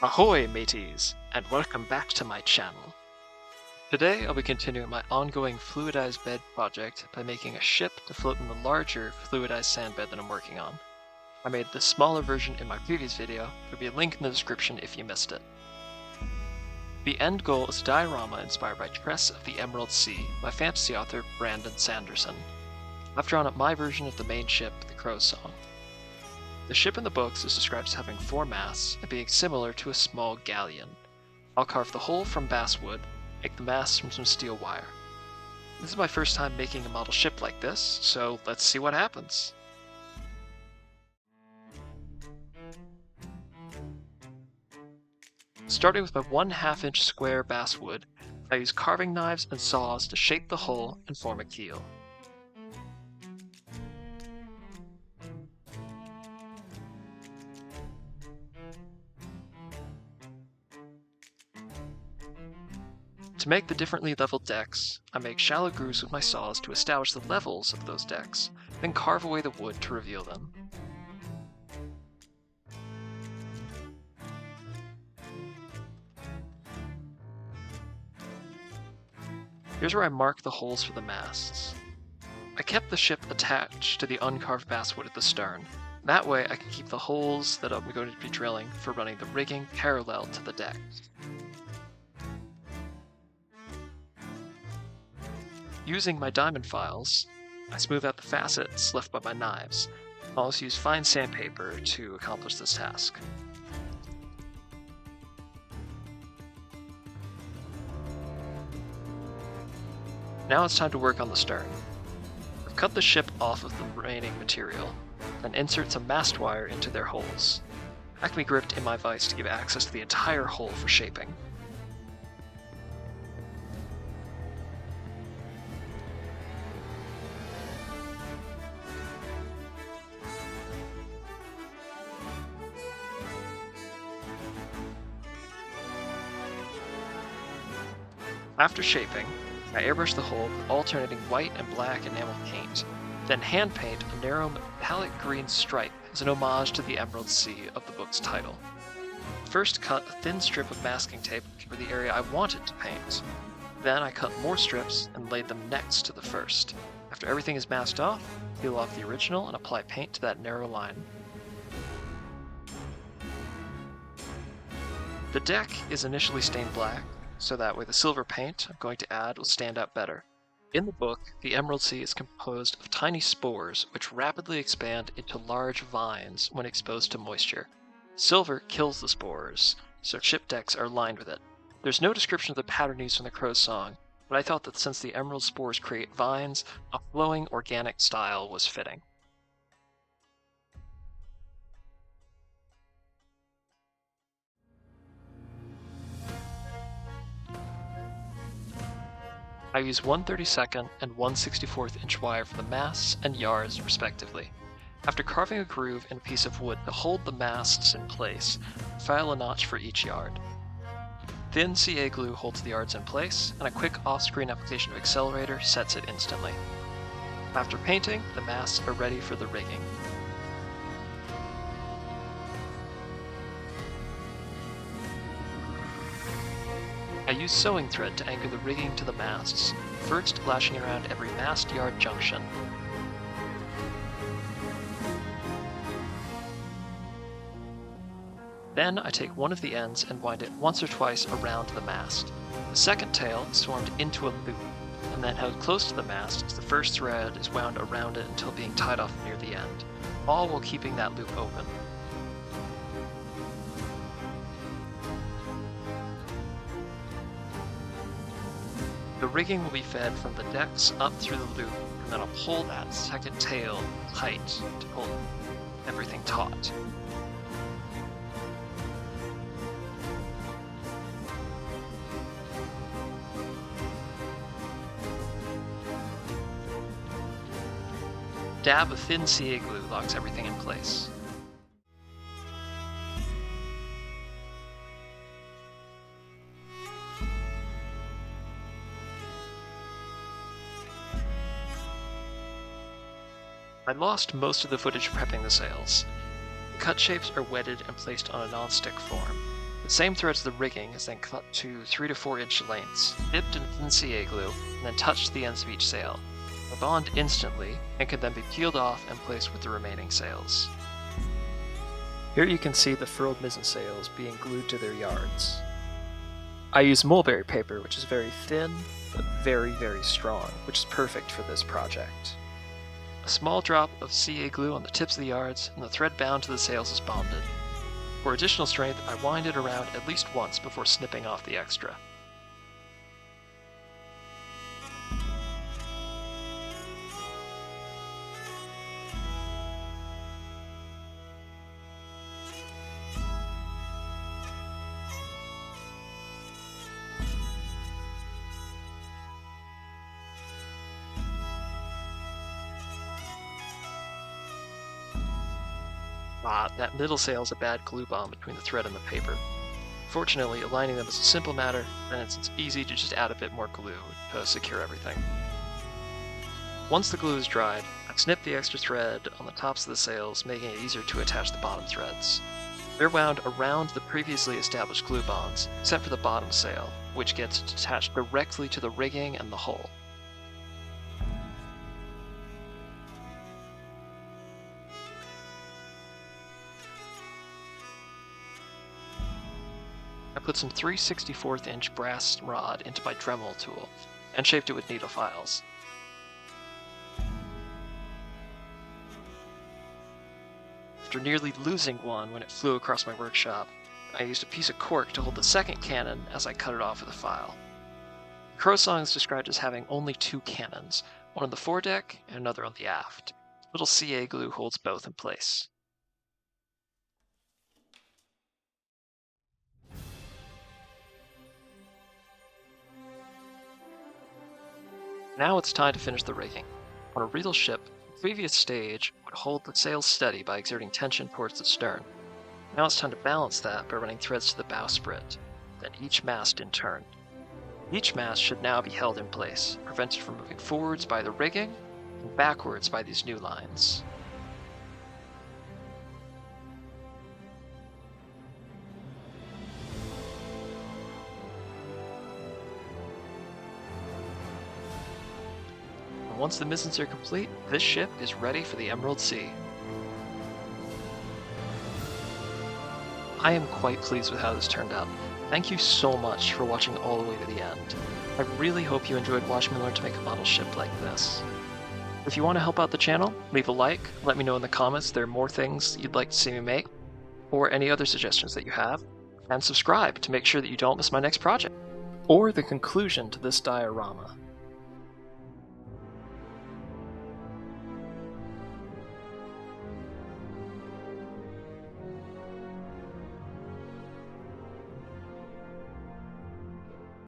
Ahoy, mateys, and welcome back to my channel. Today I'll be continuing my ongoing fluidized bed project by making a ship to float in the larger fluidized sand bed that I'm working on. I made the smaller version in my previous video. There'll be a link in the description if you missed it. The end goal is a diorama inspired by Tress of the Emerald Sea by fantasy author Brandon Sanderson. I've drawn up my version of the main ship, the Crow's Song. The ship in the books is described as having 4 masts and being similar to a small galleon. I'll carve the hull from basswood, make the masts from some steel wire. This is my first time making a model ship like this, so let's see what happens. Starting with my 1/2 inch square basswood, I use carving knives and saws to shape the hull and form a keel. To make the differently leveled decks, I make shallow grooves with my saws to establish the levels of those decks, then carve away the wood to reveal them. Here's where I mark the holes for the masts. I kept the ship attached to the uncarved basswood at the stern. That way I can keep the holes that I'm going to be drilling for running the rigging parallel to the decks. Using my diamond files, I smooth out the facets left by my knives. I'll also use fine sandpaper to accomplish this task. Now it's time to work on the stern. I've cut the ship off of the remaining material, then insert some mast wire into their holes. Acme gripped in my vise to give access to the entire hull for shaping. After shaping, I airbrush the hull with alternating white and black enamel paint, then hand paint a narrow metallic green stripe as an homage to the Emerald Sea of the book's title. First cut a thin strip of masking tape for the area I wanted to paint. Then I cut more strips and laid them next to the first. After everything is masked off, peel off the original and apply paint to that narrow line. The deck is initially stained black, so that way the silver paint I'm going to add will stand out better. In the book, the Emerald Sea is composed of tiny spores which rapidly expand into large vines when exposed to moisture. Silver kills the spores, so ship decks are lined with it. There's no description of the pattern used in the Crow's Song, but I thought that since the emerald spores create vines, a flowing organic style was fitting. I use 1/32 and 1/64 inch wire for the masts and yards respectively. After carving a groove in a piece of wood to hold the masts in place, file a notch for each yard. Thin CA glue holds the yards in place, and a quick off-screen application of accelerator sets it instantly. After painting, the masts are ready for the rigging. I use sewing thread to anchor the rigging to the masts, first lashing around every mast yard junction. Then I take one of the ends and wind it once or twice around the mast. The second tail is formed into a loop, and then held close to the mast as the first thread is wound around it until being tied off near the end, all while keeping that loop open. The rigging will be fed from the decks up through the loop, and then I'll pull that second tail tight to hold everything taut. Dab of thin CA glue locks everything in place. I lost most of the footage prepping the sails. The cut shapes are wetted and placed on a non-stick form. The same thread as the rigging is then cut to 3 to 4 inch lengths, dipped in thin CA glue, and then touched to the ends of each sail. They bond instantly and can then be peeled off and placed with the remaining sails. Here you can see the furled mizzen sails being glued to their yards. I use mulberry paper, which is very thin, but very, very strong, which is perfect for this project. A small drop of CA glue on the tips of the yards, and the thread bound to the sails is bonded. For additional strength, I wind it around at least once before snipping off the extra. That middle sail is a bad glue bond between the thread and the paper. Fortunately, aligning them is a simple matter, and it's easy to just add a bit more glue to secure everything. Once the glue is dried, I've snipped the extra thread on the tops of the sails, making it easier to attach the bottom threads. They're wound around the previously established glue bonds, except for the bottom sail, which gets attached directly to the rigging and the hull. I put some 3/64 inch brass rod into my Dremel tool and shaped it with needle files. After nearly losing one when it flew across my workshop, I used a piece of cork to hold the second cannon as I cut it off with a file. Crow Song is described as having only 2 cannons, one on the foredeck and another on the aft. Little CA glue holds both in place. Now it's time to finish the rigging. On a real ship, the previous stage would hold the sails steady by exerting tension towards the stern. Now it's time to balance that by running threads to the bowsprit, then each mast in turn. Each mast should now be held in place, prevented from moving forwards by the rigging and backwards by these new lines. Once the mizens are complete, this ship is ready for the Emerald Sea. I am quite pleased with how this turned out. Thank you so much for watching all the way to the end. I really hope you enjoyed watching me learn to make a model ship like this. If you want to help out the channel, leave a like, let me know in the comments if there are more things you'd like to see me make, or any other suggestions that you have, and subscribe to make sure that you don't miss my next project, or the conclusion to this diorama.